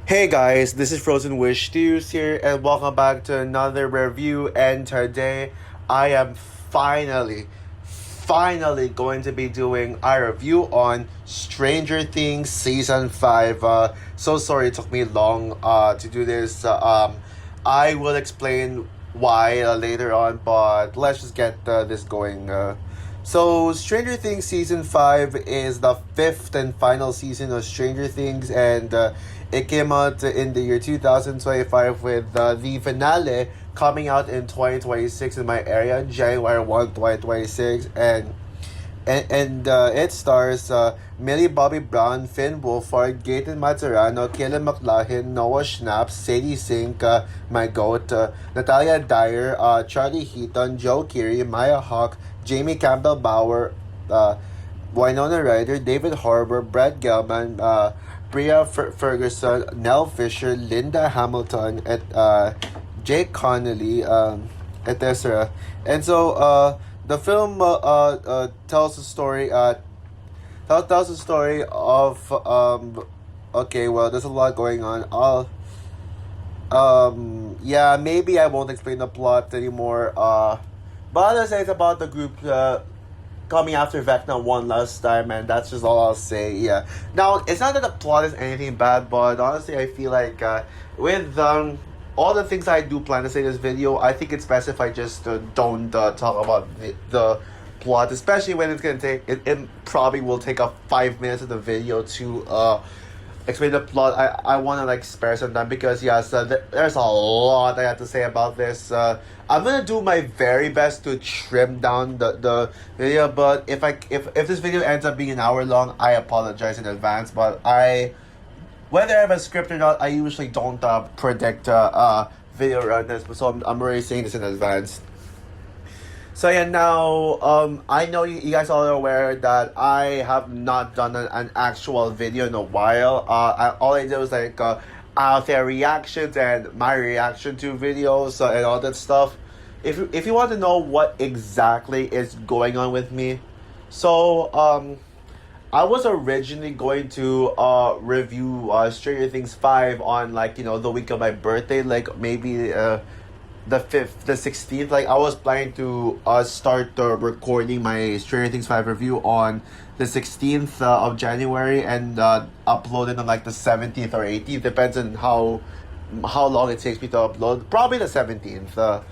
Hey guys, this is Frozen Wish Stews here, and welcome back to another review. And today, I am finally going to be doing a review on Stranger Things Season 5. So sorry it took me long to do this. I will explain why later on, but let's just get this going. So, Stranger Things Season 5 is the fifth and final season of Stranger Things, and it came out in the year 2025 with the finale coming out in 2026 in my area, January 1, 2026. And it stars Millie Bobby Brown, Finn Wolfhard, Gaten Maturano, Kayla McLaughlin, Noah Schnapp, Sadie Sink, my goat, Natalia Dyer, Charlie Heaton, Joe Keery, Maya Hawke, Jamie Campbell Bower, Winona Ryder, David Harbour, Brett Gelman, Bria Ferguson, Nell Fisher, Linda Hamilton, Jake Connolly, etc. And so the film tells the story tells the story of okay, well, there's a lot going on. Yeah, maybe I won't explain the plot anymore. But I'll say it's about the group coming after Vecna one last time, and that's just all I'll say. Yeah. Now, it's not that the plot is anything bad, but honestly, I feel like with all the things I do plan to say in this video, I think it's best if I just don't talk about the plot, especially when it's gonna take it probably will take up 5 minutes of the video to explain the plot. I want to like spare some time because yes, there's a lot I have to say about this. I'm gonna do my very best to trim down the video, but if this video ends up being an hour long, I apologize in advance. But whether I have a script or not, I usually don't predict video runners, so I'm already saying this in advance. So yeah, now I know you guys all are aware that I have not done an actual video in a while. All I did was like out there reactions and my reaction to videos and all that stuff. If you want to know what exactly is going on with me, so I was originally going to review Stranger Things 5 on like the week of my birthday, like maybe the 5th, the 16th. Like I was planning to start recording my Stranger Things 5 review on the 16th of January and upload it on like the 17th or 18th, depends on how long it takes me to upload. Probably the 17th.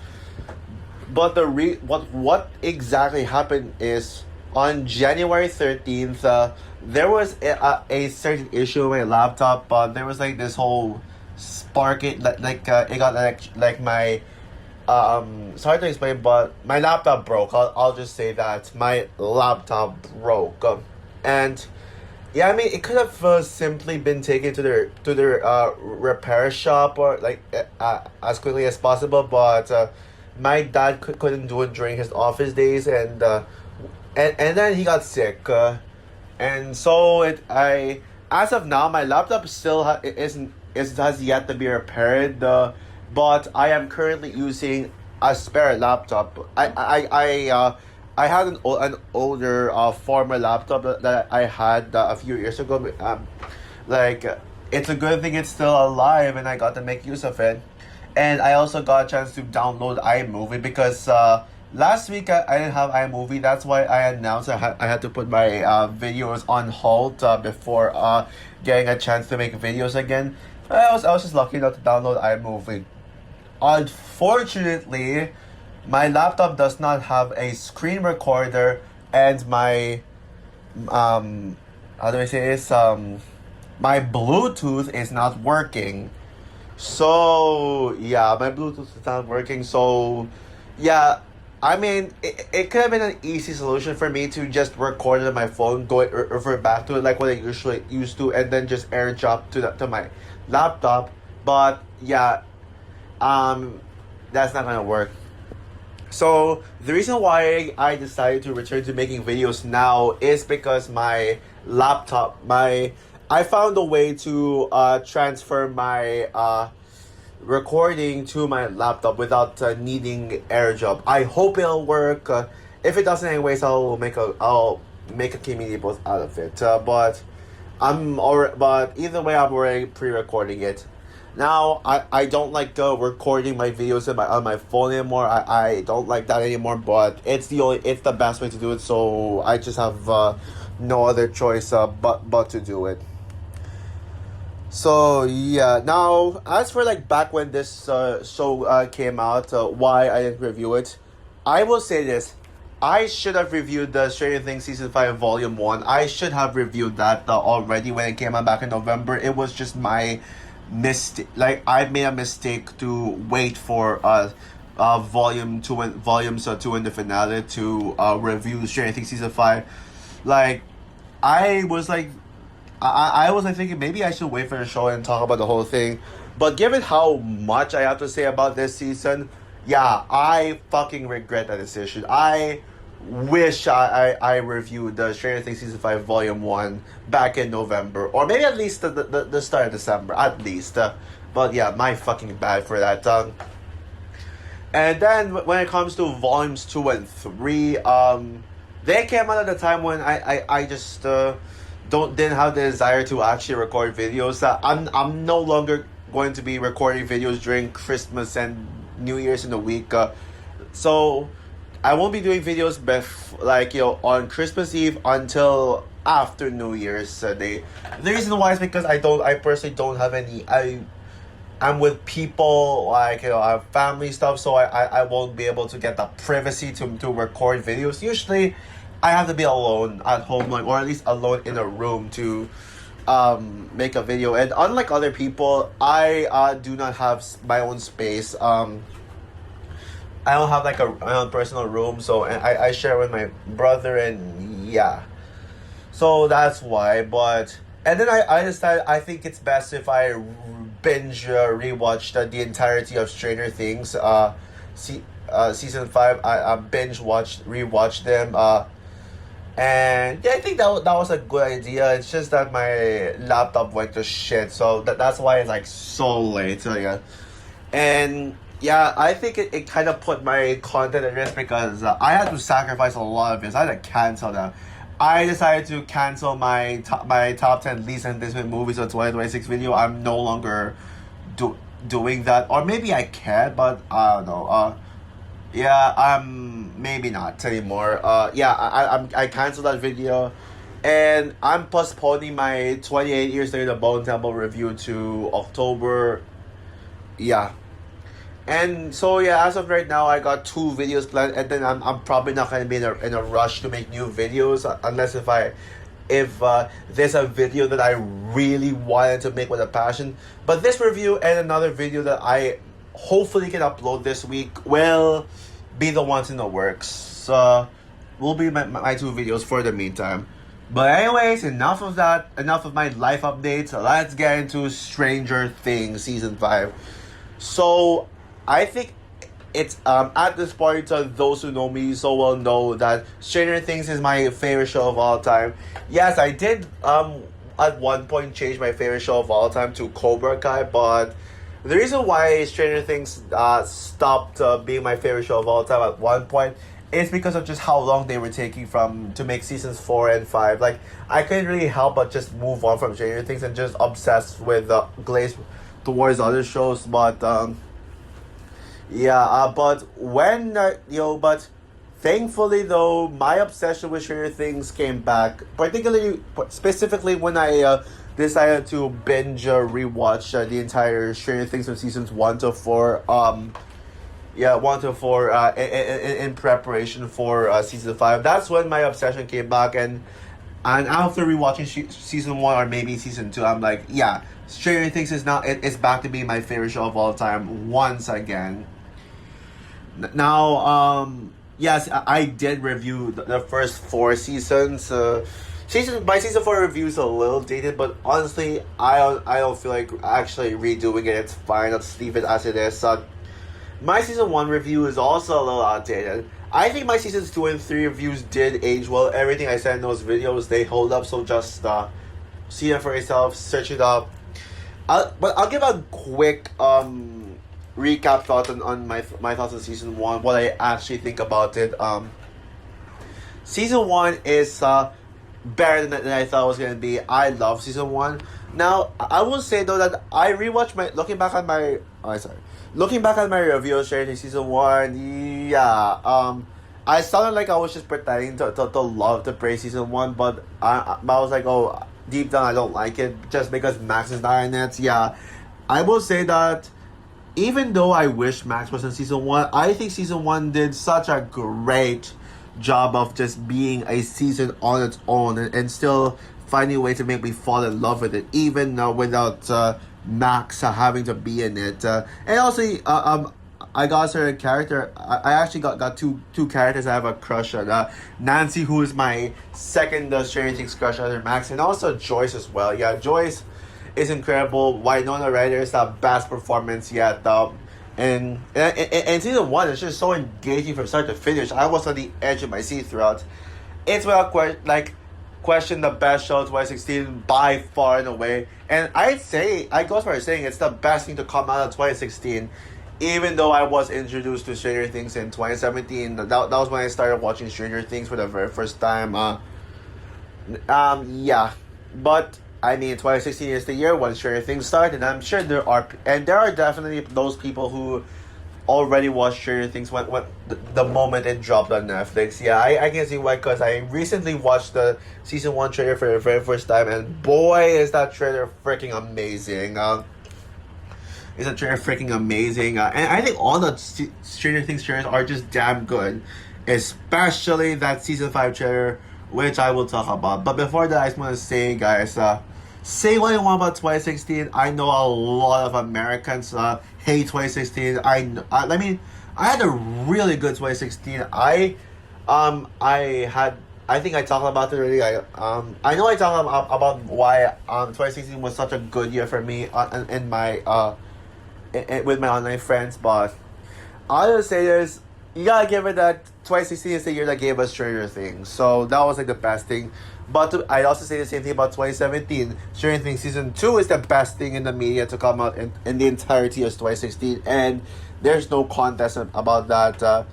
But what exactly happened is on January 13th, there was a certain issue with my laptop. There was like this whole spark. It got like my sorry to explain, but my laptop broke. I'll just say that my laptop broke, and yeah, I mean it could have simply been taken to their repair shop or like as quickly as possible, but my dad couldn't do it during his office days, and then he got sick, and so I as of now my laptop still has yet to be repaired. But I am currently using a spare laptop. I had an older former laptop that I had a few years ago. Like it's a good thing it's still alive, and I got to make use of it. And I also got a chance to download iMovie because last week I didn't have iMovie. That's why I announced I had to put my videos on hold before getting a chance to make videos again. I was just lucky enough to download iMovie. Unfortunately, my laptop does not have a screen recorder, and my how do I say this? My Bluetooth is not working. So yeah, my Bluetooth is not working. So yeah, I mean it could have been an easy solution for me to just record it on my phone, go revert back to it like what I usually used to, and then just airdrop to my laptop. But yeah, that's not gonna work. So the reason why I decided to return to making videos now is because my laptop, I found a way to transfer my recording to my laptop without needing AirDrop. I hope it'll work. If it doesn't, anyways, I'll make a community post out of it. But but either way, I'm already pre-recording it. Now I don't like recording my videos on my phone anymore. I don't like that anymore. But it's the best way to do it. So I just have no other choice but to do it. So yeah. Now as for like back when this show came out, why I didn't review it, I will say this. I should have reviewed the Stranger Things Season 5 Volume 1. I should have reviewed that already when it came out back in November. It was just my mistake. Like, I made a mistake to wait for volumes 2 and the finale to review Stranger Things Season 5. Like, I was like, I was like thinking maybe I should wait for the show and talk about the whole thing. But given how much I have to say about this season, yeah, I fucking regret that decision. I wish I reviewed the Stranger Things Season 5 Volume 1 back in November. Or maybe at least the start of December, at least. But yeah, my fucking bad for that. And then when it comes to Volumes 2 and 3, they came out at a time when I just didn't have the desire to actually record videos. I'm no longer going to be recording videos during Christmas and New Year's in a week. So I won't be doing videos on Christmas Eve until after New Year's Day. The reason why is because I personally don't have any. I'm with people, I have family stuff, so I won't be able to get the privacy to record videos. Usually I have to be alone at home, or at least alone in a room to make a video. And unlike other people, I do not have my own space. I don't have like my own personal room, so I share with my brother, and yeah. So that's why. And then I decided I think it's best if I binge rewatch the entirety of Stranger Things. Season 5, I binge rewatched them. And yeah, I think that was a good idea. It's just that my laptop went to shit, so that's why it's like so late. So yeah, and yeah, I think it kind of put my content at risk because I had to sacrifice a lot of it. So I had to cancel them. I decided to cancel my top 10 least anticipated movies of 2026 video. I'm no longer doing that, or maybe I can, but I don't know. Yeah, maybe not anymore. Yeah, I canceled that video, and I'm postponing my 28 Years Later the Bone Temple review to October. Yeah. And so yeah, as of right now, I got 2 videos planned, and then I'm probably not gonna be in a rush to make new videos unless if there's a video that I really wanted to make with a passion. But this review and another video that I hopefully can upload this week will be the ones in the works. Will be my 2 videos for the meantime. But anyways, enough of that. Enough of my life updates. Let's get into Stranger Things Season 5. So I think it's at this point, those who know me so well know that Stranger Things is my favorite show of all time. Yes, I did at one point change my favorite show of all time to Cobra Kai, but the reason why Stranger Things stopped being my favorite show of all time at one point is because of just how long they were taking to make seasons 4 and 5. Like, I couldn't really help but just move on from Stranger Things and just obsess with glaze towards other shows. But yeah, but but thankfully though, my obsession with Stranger Things came back, specifically when I decided to binge rewatch the entire Stranger Things from seasons 1 to 4. 1 to 4 in preparation for season 5. That's when my obsession came back, and after rewatching season 1 or maybe season 2, I'm like, yeah, Stranger Things is now it's back to being my favorite show of all time once again. Now, yes, I did review the first 4 seasons. My season 4 review is a little dated, but honestly, I don't feel like actually redoing it. It's fine. Let's leave it as it is. My season 1 review is also a little outdated. I think my seasons 2 and 3 reviews did age well. Everything I said in those videos, they hold up. So just see them for yourself, search it up. But I'll give a quick recap thought on my thoughts on season 1, what I actually think about it. Season 1 is better than I thought it was gonna be. I love season one. Now I will say though that I rewatched my looking back at my review of Stranger Things season one. Yeah, I sounded like I was just pretending to love to praise season one, but I was like, oh, deep down I don't like it just because Max is not in it. Yeah, I will say that even though I wish Max was in season one, I think season one did such a great job of just being a season on its own and still finding a way to make me fall in love with it, even without Max having to be in it. And also, I got a certain character. I actually got two characters I have a crush on. Nancy, who is my second Stranger Things crush under Max, and also Joyce as well. Yeah, Joyce is incredible. Winona Ryder is the best performance yet. And season one is just so engaging from start to finish. I was on the edge of my seat throughout. It's without question the best show of 2016 by far and away. And I go as far as saying it's the best thing to come out of 2016. Even though I was introduced to Stranger Things in 2017, that was when I started watching Stranger Things for the very first time. Yeah, but I mean, 2016 is the year when Stranger Things started, and I'm sure there are definitely those people who already watched Stranger Things when the moment it dropped on Netflix. Yeah, I can see why, because I recently watched the season one trailer for the very first time, and boy, is that trailer freaking amazing. Is a trailer freaking amazing, and I think all the Stranger Things trailers are just damn good, especially that season 5 trailer, which I will talk about. But before that, I just want to say, guys, say what you want about 2016. I know a lot of Americans hate 2016. I mean, I had a really good 2016. I think I talked about it already. I know I talked about why 2016 was such a good year for me in my with my online friends, but I'll just say this: you gotta give it that 2016 is the year that gave us Stranger Things, so that was like the best thing. But I'd also say the same thing about 2017. Stranger Things season 2 is the best thing in the media to come out in the entirety of 2016, and there's no contest about that.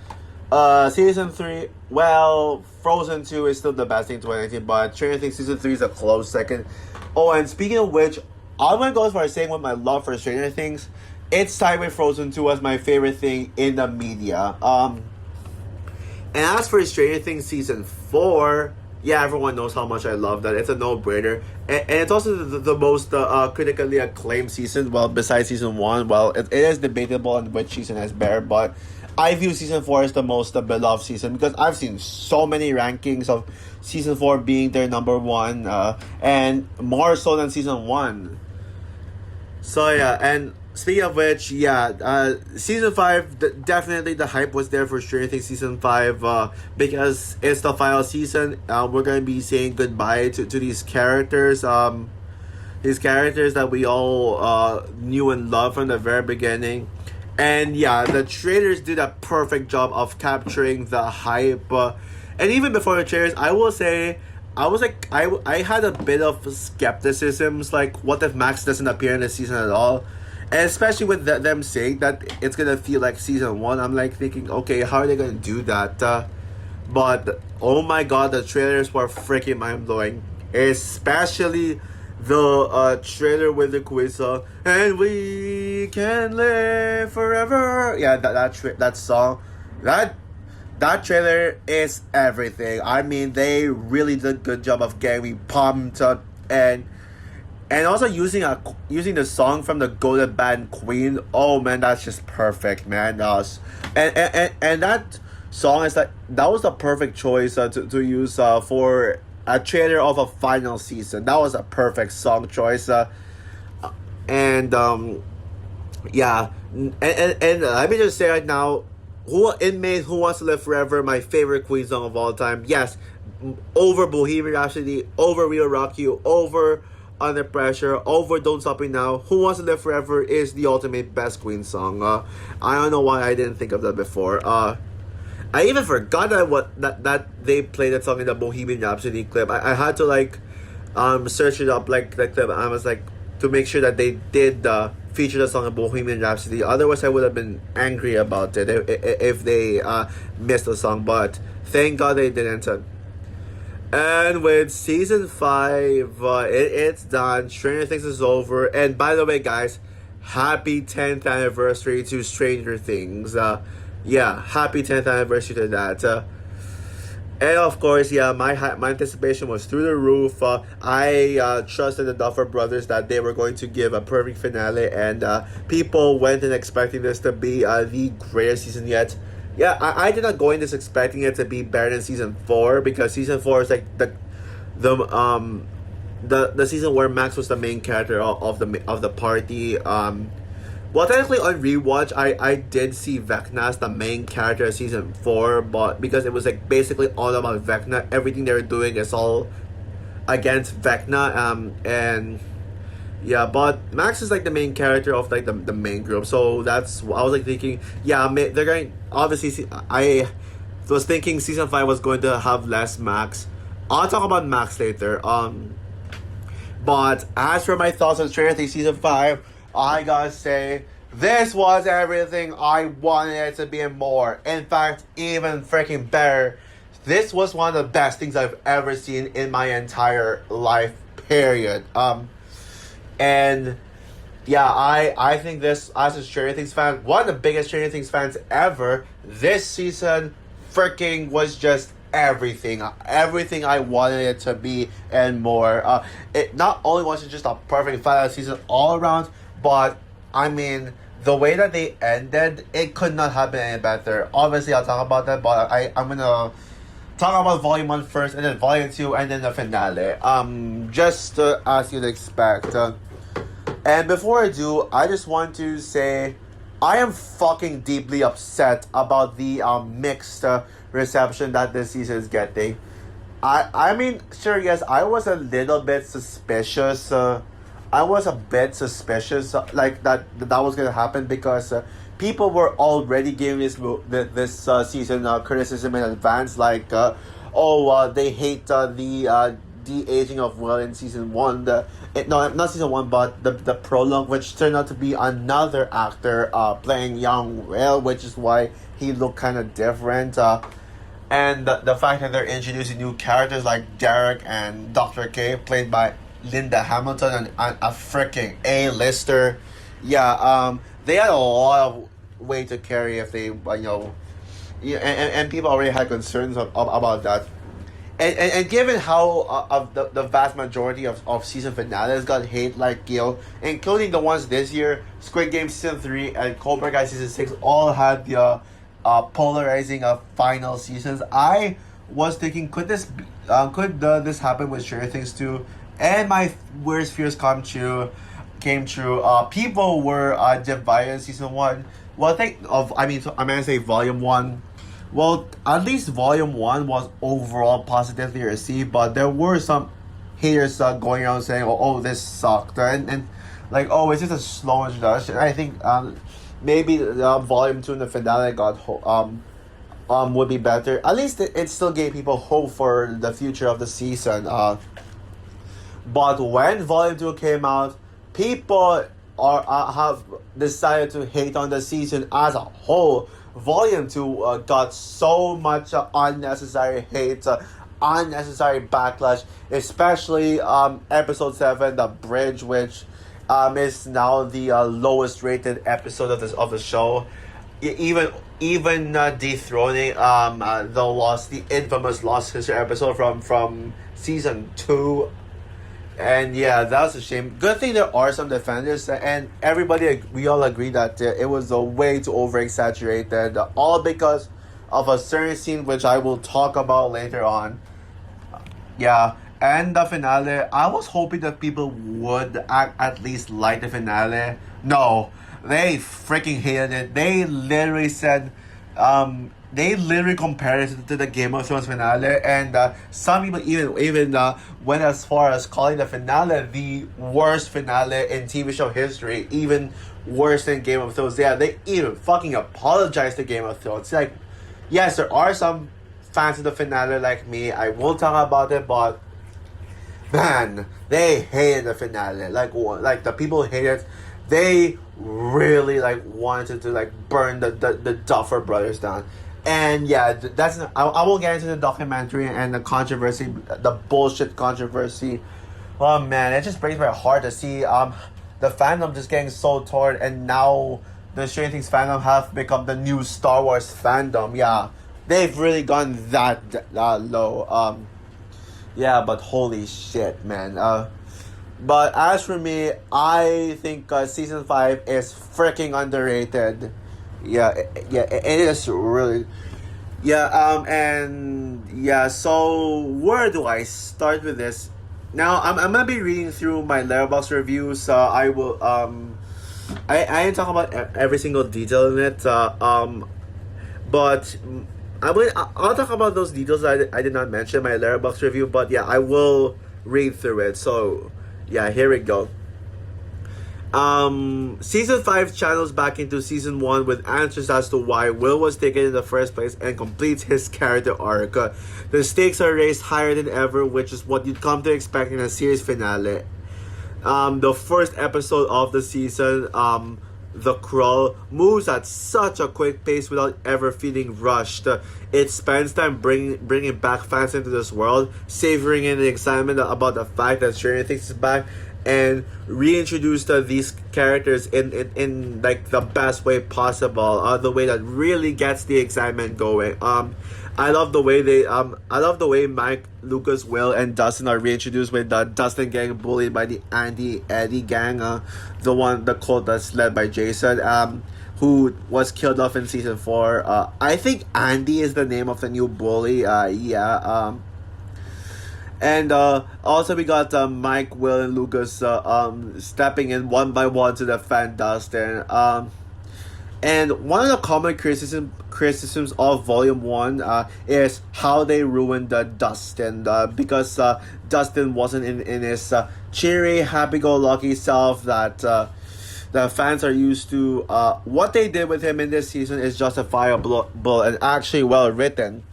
Season 3, well, Frozen 2 is still the best thing in 2019, but Stranger Things season 3 is a close second. Oh, and speaking of which, I'm gonna go as far as saying with my love for Stranger Things, it's tied with Frozen 2 as my favorite thing in the media. And as for Stranger Things season 4, yeah, everyone knows how much I love that. It's a no-brainer. And it's also the most critically acclaimed season. Well, besides season 1, well, it is debatable on which season is better, but I view season 4 as the most beloved season because I've seen so many rankings of season 4 being their number 1, and more so than season 1. So yeah, and speaking of which, yeah, season 5, definitely the hype was there for Stranger Things season 5, because it's the final season. We're going to be saying goodbye to these characters, that we all knew and loved from the very beginning. And yeah, the trailers did a perfect job of capturing the hype. And even before the trailers, I will say, I had a bit of skepticisms, like, what if Max doesn't appear in the season at all? And especially with them saying that it's gonna feel like season 1, I'm like thinking, okay, how are they gonna do that? But oh my god, the trailers were freaking mind blowing, especially the trailer with the quiz song, and we can live forever. Yeah, that song, that trailer is everything. I mean, they really did a good job of getting me pumped up, and also using the song from the Golden Band Queen. Oh man, that's just perfect, man. And that song is like, that was the perfect choice to use for a trailer of a final season. That was a perfect song choice. And yeah, and let me just say right now, Who Wants to Live Forever, my favorite Queen song of all time. Yes, over Bohemian Rhapsody, over Real Rock You, over Under Pressure, over Don't Stop Me Now. Who Wants to Live Forever is the ultimate best Queen song. I don't know why I didn't think of that before. I even forgot that they played that song in the Bohemian Rhapsody clip. I had to search it up like the clip. I was like, to make sure that they did feature the song in Bohemian Rhapsody. Otherwise, I would have been angry about it if they missed the song. But thank God they didn't. And with season 5, it's done. Stranger Things is over. And by the way, guys, happy 10th anniversary to Stranger Things. Yeah, happy 10th anniversary to that. And of course, yeah, my anticipation was through the roof. I trusted the Duffer Brothers that they were going to give a perfect finale, and people went in expecting this to be the greatest season yet. Yeah, I did not go in this expecting it to be better than season 4, because season 4 is like the the season where Max was the main character of the party. Well, technically on rewatch, I did see Vecna as the main character of season 4, but because it was like basically all about Vecna, everything they were doing is all against Vecna. And yeah, but Max is like the main character of like the main group, so that's I was like thinking, yeah, they're going obviously. I was thinking season 5 was going to have less Max. I'll talk about Max later. But as for my thoughts on Stranger Things season 5, I gotta say, this was everything I wanted it to be and more. In fact, even freaking better. This was one of the best things I've ever seen in my entire life, period. And yeah, I think this, as a Stranger Things fan, one of the biggest Stranger Things fans ever, this season freaking was just everything I wanted it to be and more. It not only was it just a perfect final season all around, but I mean, the way that they ended, it could not have been any better. Obviously, I'll talk about that, but I'm gonna talk about Volume 1 first, and then Volume 2, and then the finale. Just as you'd expect. And before I do, I just want to say I am fucking deeply upset about the mixed reception that this season is getting. I mean, sure, yes, I was a little bit suspicious. I was a bit suspicious, like that was gonna happen, because people were already giving this season criticism in advance, like they hate the de-aging of Will in season 1. No, not season 1, but the prologue, which turned out to be another actor playing young Will, which is why he looked kind of different. And the fact that they're introducing new characters like Derek and Dr. K, played by Linda Hamilton, and a freaking A-lister. Yeah, they had a lot of weight to carry if they, yeah, and people already had concerns about that. And given how of the vast majority of season finales got hate, like, including the ones this year, Squid Game season 3 and Cobra Kai season 6 all had the polarizing final seasons. I was thinking, could this happen with Stranger Things 2? And my worst fears came true. People were divided in season 1. Well, I'm gonna say Volume 1. Well, at least Volume 1 was overall positively received, but there were some haters going around saying, oh, this sucked. And like, oh, it's just a slow introduction. I think maybe Volume 2 and the finale would be better. At least it still gave people hope for the future of the season. But when Volume 2 came out, people have decided to hate on the season as a whole. Volume 2 got so much unnecessary hate, unnecessary backlash, especially episode 7, The Bridge, which is now the lowest rated episode of the show. Even dethroning the infamous Lost Sister episode from season 2. And yeah, that was a shame. Good thing there are some defenders, and we all agree that it was a way too over exaggerated, all because of a certain scene which I will talk about later on. Yeah, and the finale, I was hoping that people would at least like the finale. No, they freaking hated it. They literally said, they literally compared it to the Game of Thrones finale, and some people even went as far as calling the finale the worst finale in TV show history, even worse than Game of Thrones. Yeah, they even fucking apologized to Game of Thrones. Like, yes, there are some fans of the finale like me. I will talk about it, but man, they hated the finale. Like the people who hated it, they really wanted to burn the Duffer Brothers down. And yeah, that's I won't get into the documentary and the controversy, the bullshit controversy. Oh man, it just breaks my heart to see the fandom just getting so torn, and now the Stranger Things fandom have become the new Star Wars fandom. Yeah, they've really gone that low. Yeah, but holy shit, man. But as for me, I think season 5 is freaking underrated. Yeah, it is really. Yeah, and yeah, so where do I start with this? Now, I'm gonna be reading through my Letterboxd reviews. I will, I didn't talk about every single detail in it, but I'll talk about those details I did not mention in my Letterboxd review, but yeah, I will read through it. So, yeah, here we go. Season 5 channels back into Season 1 with answers as to why Will was taken in the first place and completes his character arc. The stakes are raised higher than ever, which is what you'd come to expect in a series finale. The first episode of the season, The Crawl, moves at such a quick pace without ever feeling rushed. It spends time bringing back fans into this world, savoring in the excitement about the fact that Stranger Things is back, and reintroduced these characters in like the best way possible, the way that really gets the excitement going. I love the way Mike, Lucas, Will, and Dustin are reintroduced, with Dustin getting bullied by the Eddie gang, the cult that's led by Jason, who was killed off in season 4. I think Andy is the name of the new bully. And also we got Mike, Will, and Lucas stepping in one by one to defend Dustin. And one of the common criticisms of Volume 1 is how they ruined Dustin, because Dustin wasn't in his cheery, happy-go-lucky self that the fans are used to. What they did with him in this season is justifiable and actually well written.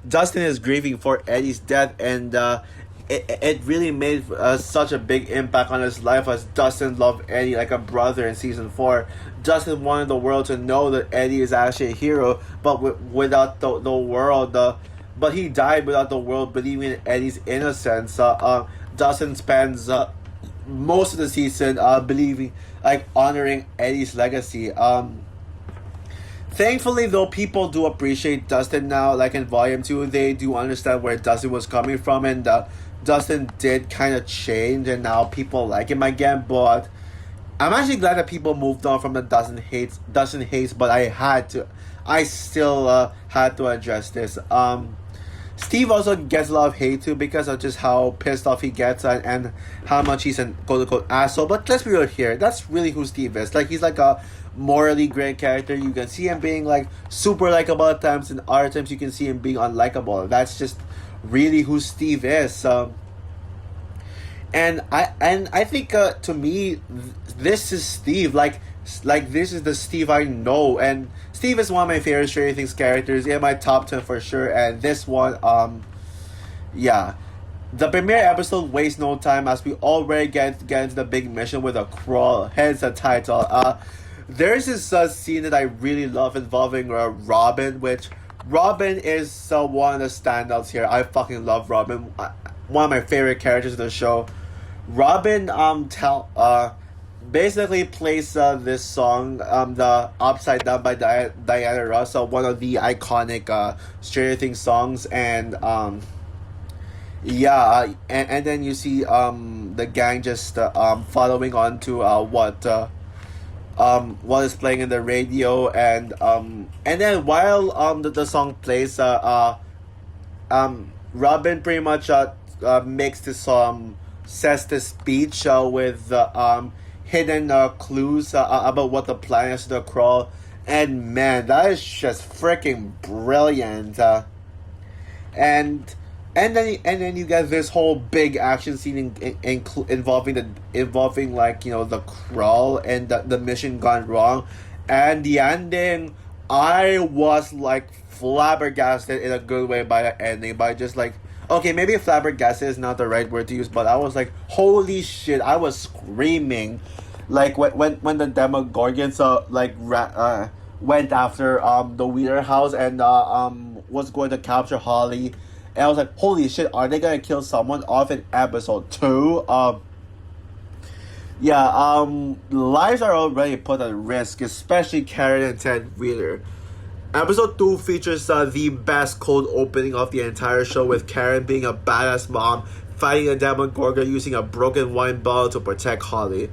Dustin is grieving for Eddie's death, and it really made such a big impact on his life, as Dustin loved Eddie like a brother in season 4. Dustin wanted the world to know that Eddie is actually a hero, but without the world, but he died without the world believing in Eddie's innocence. Dustin spends most of the season believing, like, honoring Eddie's legacy. Thankfully, though, people do appreciate Dustin now. Like in Volume 2, they do understand where Dustin was coming from, and Dustin did kind of change, and now people like him again. But I'm actually glad that people moved on from the Dustin hates. But I still had to address this. Steve also gets a lot of hate too, because of just how pissed off he gets, and how much he's an quote-unquote asshole. But let's be real here, that's really who Steve is. Like, he's like a morally great character. You can see him being like super likable at times, and other times you can see him being unlikable. That's just really who Steve is. And I think to me, this is Steve. Like this is the Steve I know, and Steve is one of my favorite Stranger Things characters, in my top 10 for sure. And this one, yeah, the premiere episode wastes no time, as we already get into the big mission with a crawl, hence the title. There's this scene that I really love involving Robin, which Robin is one of the standouts here. I fucking love Robin. One of my favorite characters of the show. Robin basically plays this song, the Upside Down by Diana Ross, one of the iconic Stranger Things songs, and yeah, and then you see the gang just following on to what is playing in the radio, and then while the song plays, Robin pretty much makes this says this speech with hidden clues about what the plan is to the crawl, and man, that is just freaking brilliant. And then you get this whole big action scene involving like, you know, the crawl and the mission gone wrong, and the ending. I was like flabbergasted in a good way by the ending, by just like, okay, maybe flabbergasted is not the right word to use, but I was like, holy shit! I was screaming, like when the Demogorgons went after the Wheeler house and was going to capture Holly. And I was like, holy shit, are they gonna kill someone off in episode 2? Lives are already put at risk, especially Karen and Ted Wheeler. Episode 2 features the best cold opening of the entire show, with Karen being a badass mom fighting a Demogorgon using a broken wine bottle to protect Holly.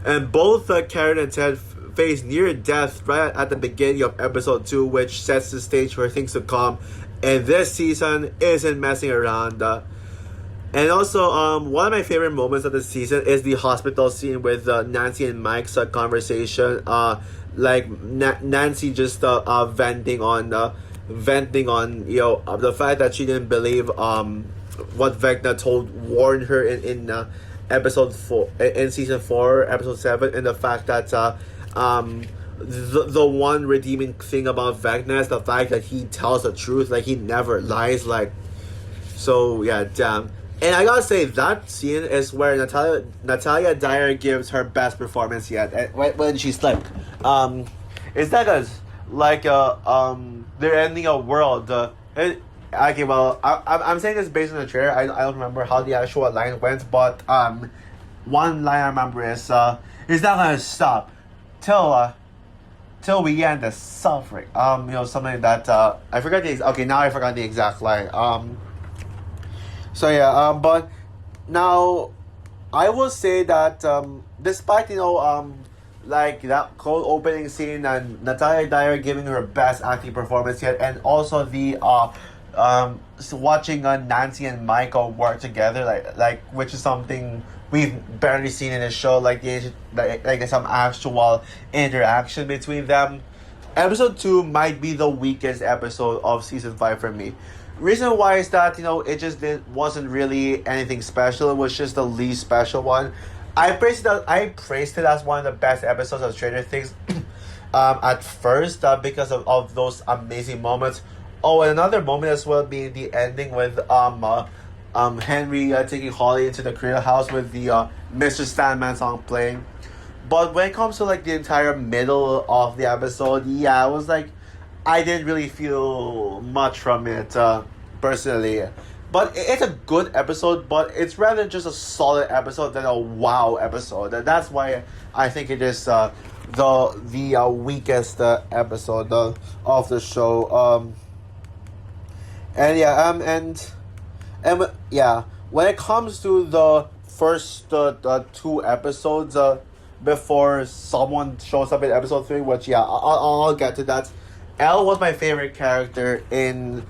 And both Karen and Ted face near death right at the beginning of episode 2, which sets the stage for things to come. And this season isn't messing around. And also, one of my favorite moments of the season is the hospital scene with Nancy and Mike's conversation. Nancy just venting on the fact that she didn't believe what Vecna warned her in episode 4 in season 4 episode 7, and the fact that the one redeeming thing about Vecna is the fact that he tells the truth, like he never lies, like. So yeah, damn. And I gotta say, that scene is where Natalia Dyer gives her best performance yet. When she's like, it's like they're ending a world. Okay, well, I'm saying this based on the trailer. I don't remember how the actual line went, but one line I remember is, it's not gonna stop till we end the suffering. Something like that. I forgot now I forgot the exact line. But now I will say that despite like that cold opening scene and Natalia Dyer giving her best acting performance yet, and also the watching Nancy and Michael work together, like which is something we've barely seen in the show, like some actual interaction between them. Episode 2 might be the weakest episode of season 5 for me. Reason why is that it just wasn't really anything special. It was just the least special one. I praised it as one of the best episodes of Stranger Things at first because of those amazing moments. Oh, and another moment as well being the ending with Henry taking Holly into the Creel house with the Mr. Sandman song playing. But when it comes to like the entire middle of the episode, I was like, I didn't really feel much from it personally. But it's a good episode, but it's rather just a solid episode than a wow episode. And that's why I think it is the weakest episode of the show. When it comes to the first 2 episodes before someone shows up in episode 3, which I'll get to that. Elle was my favorite character Elle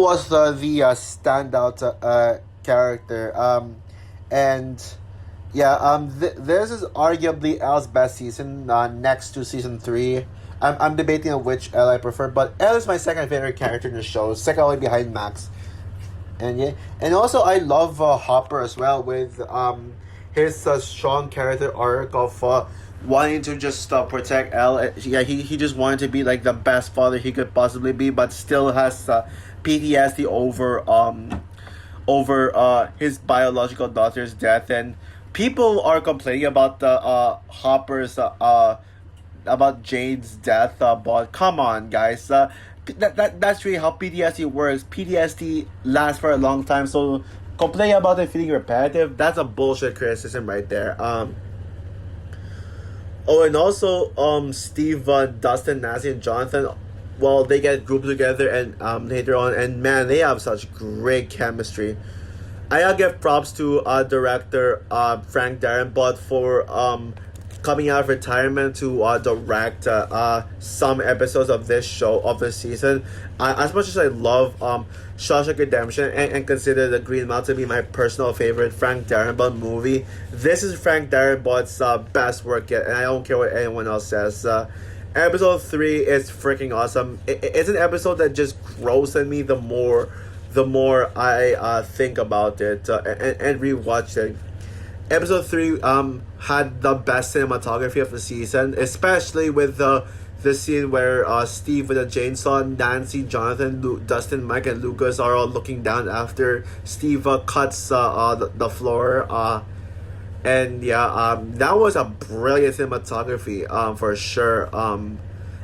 was the standout character. This is arguably Elle's best season next to season 3. I'm debating on which Elle I prefer, but Elle is my second favorite character in the show, second only behind Max. And also I love Hopper as well, with his strong character arc of wanting to just protect Elle. He just wanted to be like the best father he could possibly be, but still has PTSD over his biological daughter's death. And people are complaining about the Hopper's about Jade's death, but come on, guys. That's really how PTSD works. PTSD lasts for a long time, so complaining about it feeling repetitive, that's a bullshit criticism right there. And also, Steve, Dustin, Nancy, and Jonathan, well, they get grouped together and later on, and man, they have such great chemistry. I gotta give props to director Frank Darabont for coming out of retirement to direct some episodes of this show, of this season. As much as I love Shawshank Redemption and consider The Green Mile to be my personal favorite Frank Darabont movie, this is Frank Darabont's best work yet, and I don't care what anyone else says. Episode 3 is freaking awesome. It's an episode that just grows on me the more I think about it and rewatch it. Episode 3 had the best cinematography of the season, especially with the scene where Steve with a chainsaw, Nancy, Jonathan, Dustin, Mike, and Lucas are all looking down after Steve cuts the floor. That was a brilliant cinematography for sure.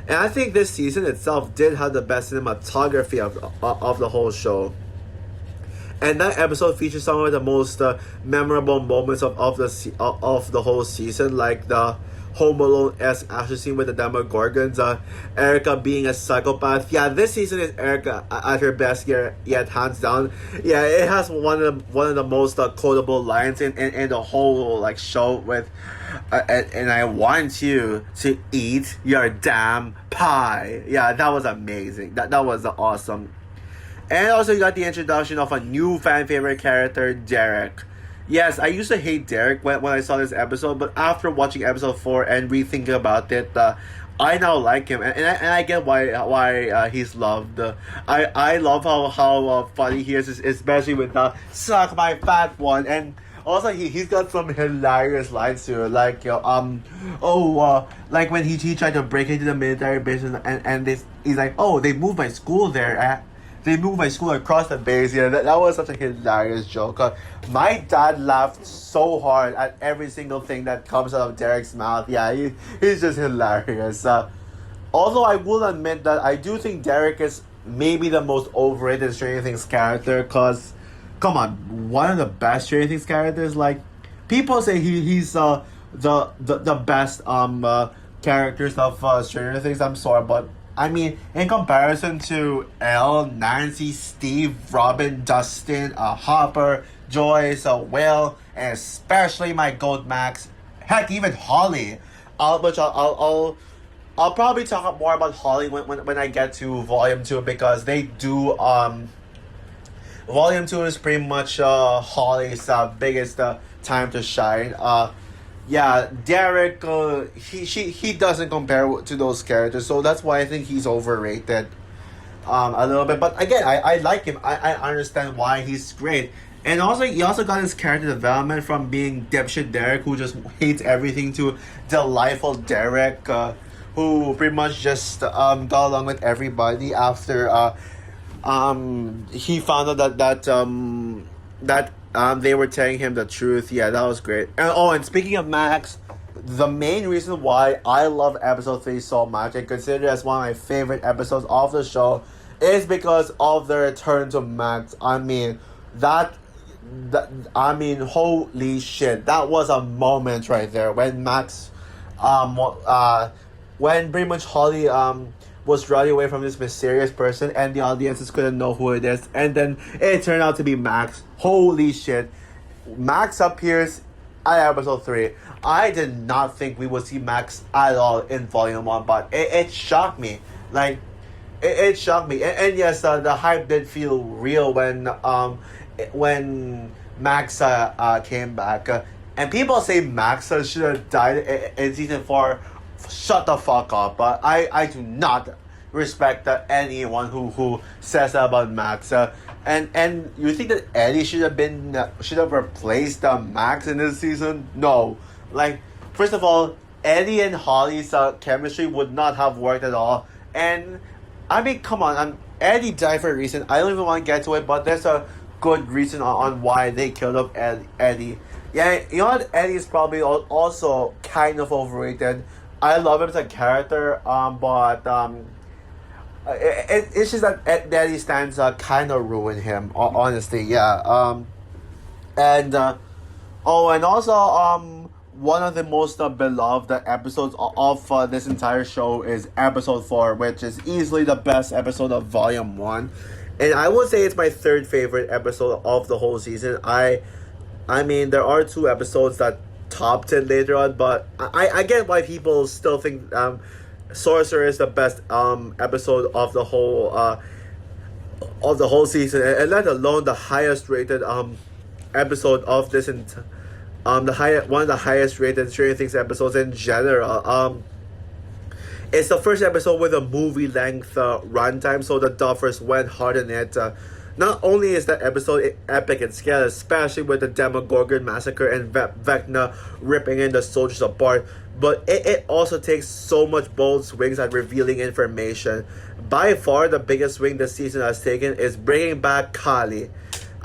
And I think this season itself did have the best cinematography of the whole show. And that episode features some of the most memorable moments of the whole season, like the Home Alone-esque action scene with the Demogorgons, Erica being a psychopath. Yeah, this season is Erica at her best yet hands down. Yeah, it has one of the most quotable lines in the whole like show with, and I want you to eat your damn pie. Yeah, that was amazing. That was awesome. And also you got the introduction of a new fan favorite character, Derek. Yes, I used to hate Derek when I saw this episode, but after watching episode 4 and rethinking about it, I now like him, and I get why he's loved. I love how funny he is, especially with "suck my fat one," and also he's got some hilarious lines too, like like when he tried to break into the military base and he's like, oh, they moved my school there. They moved my school across the base. Yeah, that was such a hilarious joke. My dad laughed so hard at every single thing that comes out of Derek's mouth. Yeah, he's just hilarious. Although I will admit that I do think Derek is maybe the most overrated Stranger Things character. Cause, come on, one of the best Stranger Things characters. Like, people say he's the best characters of Stranger Things. I'm sorry, but I mean, in comparison to Elle, Nancy, Steve, Robin, Dustin, Hopper, Joyce, Will, and especially my goat Max, heck, even Holly, which I'll probably talk more about Holly when I get to Volume 2, because they do, Volume 2 is pretty much Holly's biggest time to shine. Yeah, Derek, he doesn't compare to those characters, so that's why I think he's overrated a little bit. But again, I like him. I understand why he's great. And also, he also got his character development from being dipshit Derek, who just hates everything, to delightful Derek, who pretty much just got along with everybody after he found out that they were telling him the truth. Yeah, that was great. And speaking of Max, the main reason why I love episode 3 so much and consider it as one of my favorite episodes of the show is because of the return to Max. I mean, holy shit, that was a moment right there when Max, when pretty much Holly was running away from this mysterious person and the audiences couldn't know who it is, and then it turned out to be Max. Holy shit. Max appears at episode 3. I did not think we would see Max at all in Volume 1, but it shocked me. Like, it shocked me. And yes, the hype did feel real when Max came back. And people say Max should have died in season 4. Shut the fuck up. But I do not respect anyone who says that about Max. And you think that Eddie should have replaced Max in this season? No. Like, first of all, Eddie and Holly's chemistry would not have worked at all. And I mean, come on, Eddie died for a reason. I don't even want to get to it, but there's a good reason on why they killed off Eddie. Yeah, you know what? Eddie is probably also kind of overrated. I love him as a character, but it's just that Eddie stands kind of ruined him, honestly. Yeah. And also one of the most beloved episodes of this entire show is episode 4, which is easily the best episode of Volume 1. And I would say it's my third favorite episode of the whole season. I mean, there are 2 episodes that topped it later on, but I get why people still think Sorcerer is the best episode of the whole season, and let alone the highest rated episode of this one of the highest rated Stranger Things episodes in general. It's the first episode with a movie length runtime, so the Duffers went hard in it. Not only is that episode epic in scale, especially with the Demogorgon massacre and Vecna ripping in the soldiers apart, but it also takes so much bold swings at revealing information. By far, the biggest swing this season has taken is bringing back Kali.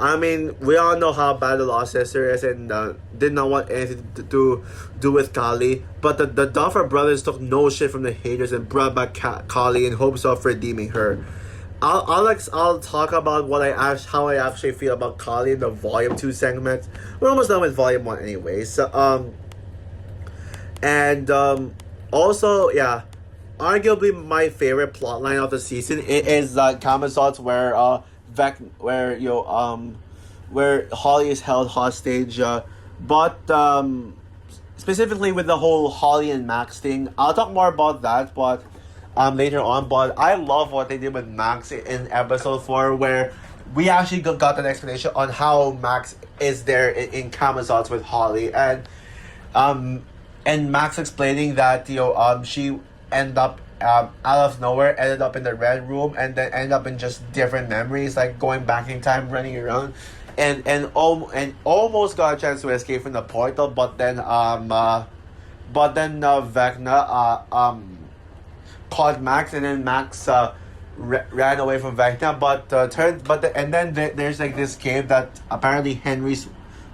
I mean, we all know how bad the Lost Sister is and did not want anything to do with Kali. But the Duffer Brothers took no shit from the haters and brought back Kali in hopes of redeeming her. I'll talk about how I actually feel about Kali in the Volume 2 segment. We're almost done with Volume 1 anyways. Also, yeah, arguably my favorite plotline of the season is Camazotz where Holly is held hostage, but specifically with the whole Holly and Max thing. I'll talk more about that, but later on. But I love what they did with Max in episode 4, where we actually got an explanation on how Max is there in Camazotz with Holly, and Max explaining that she ended up out of nowhere, ended up in the red room, and then ended up in just different memories, like going back in time, running around, and almost got a chance to escape from the portal, but then Vecna caught Max, and then Max ran away from Vecna, and then there's like this cave that apparently Henry's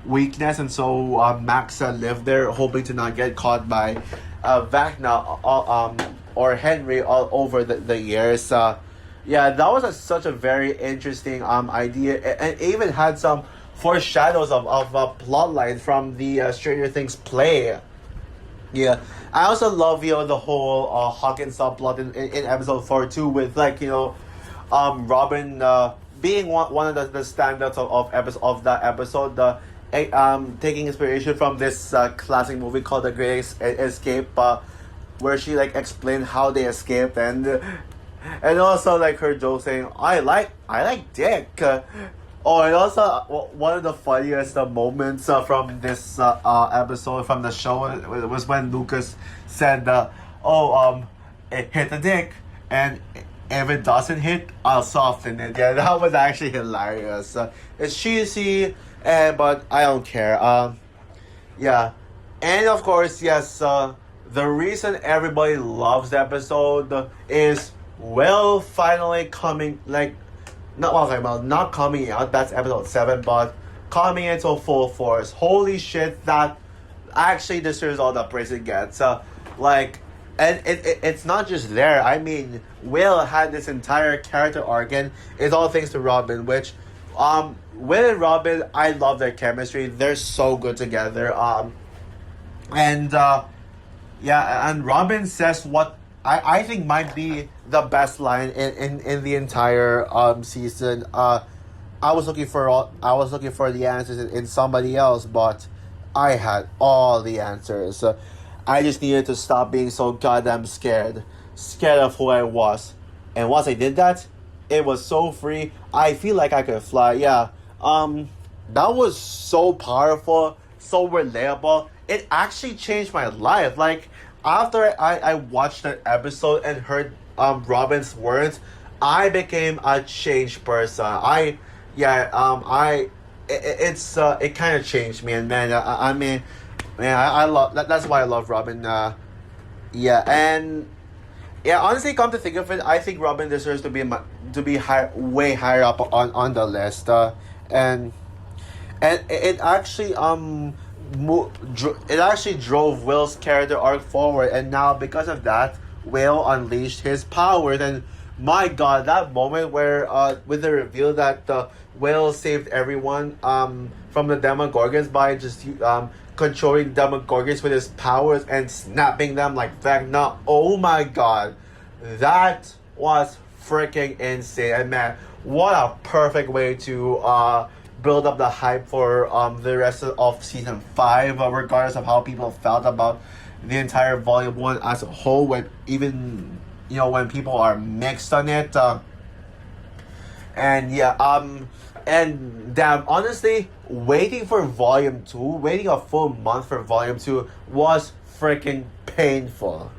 weakness, and so Max lived there hoping to not get caught by Vecna or Henry all over the years. Yeah, that was such a very interesting idea, and it even had some foreshadows of a plot line from the Stranger Things play. Yeah, I also love the whole Hawkins subplot in episode 4 too, with Robin being one of the standouts of that episode. Taking inspiration from this classic movie called The Great Escape, where she explained how they escaped, and also her joke saying I like dick. And also one of the funniest moments from this episode from the show was when Lucas said, it hit the dick, and if it doesn't hit, I'll soften it. Yeah, that was actually hilarious. It's cheesy, but I don't care. Yeah, and of course, yes. The reason everybody loves the episode is Will finally coming, not coming out. That's episode 7, but coming into full force. Holy shit! That actually deserves all the praise it gets. And it's not just there. I mean, Will had this entire character arc, and it's all thanks to Robin, which, Will and Robin, I love their chemistry. They're so good together. And Robin says what I think might be the best line in the entire season. I was looking for the answers in somebody else, but I had all the answers. I just needed to stop being so goddamn scared of who I was. And once I did that, it was so free. I feel like I could fly. Yeah. That was so powerful, so relatable. It actually changed my life. After I watched that episode and heard Robin's words, I became a changed person. It kind of changed me, and man, I love that. That's why I love Robin. Honestly, come to think of it, I think Robin deserves to be way higher up on the list. And it actually it actually drove Will's character arc forward, and now because of that, Will unleashed his powers. And my God, that moment where with the reveal that Will saved everyone from the Demogorgons by just controlling Demogorgons with his powers and snapping them like Vecna. Oh my God, that was freaking insane. And man, what a perfect way to build up the hype for the rest of season 5, regardless of how people felt about the entire volume 1 as a whole, when even when people are mixed on it. And damn, honestly, waiting a full month for volume 2 was freaking painful.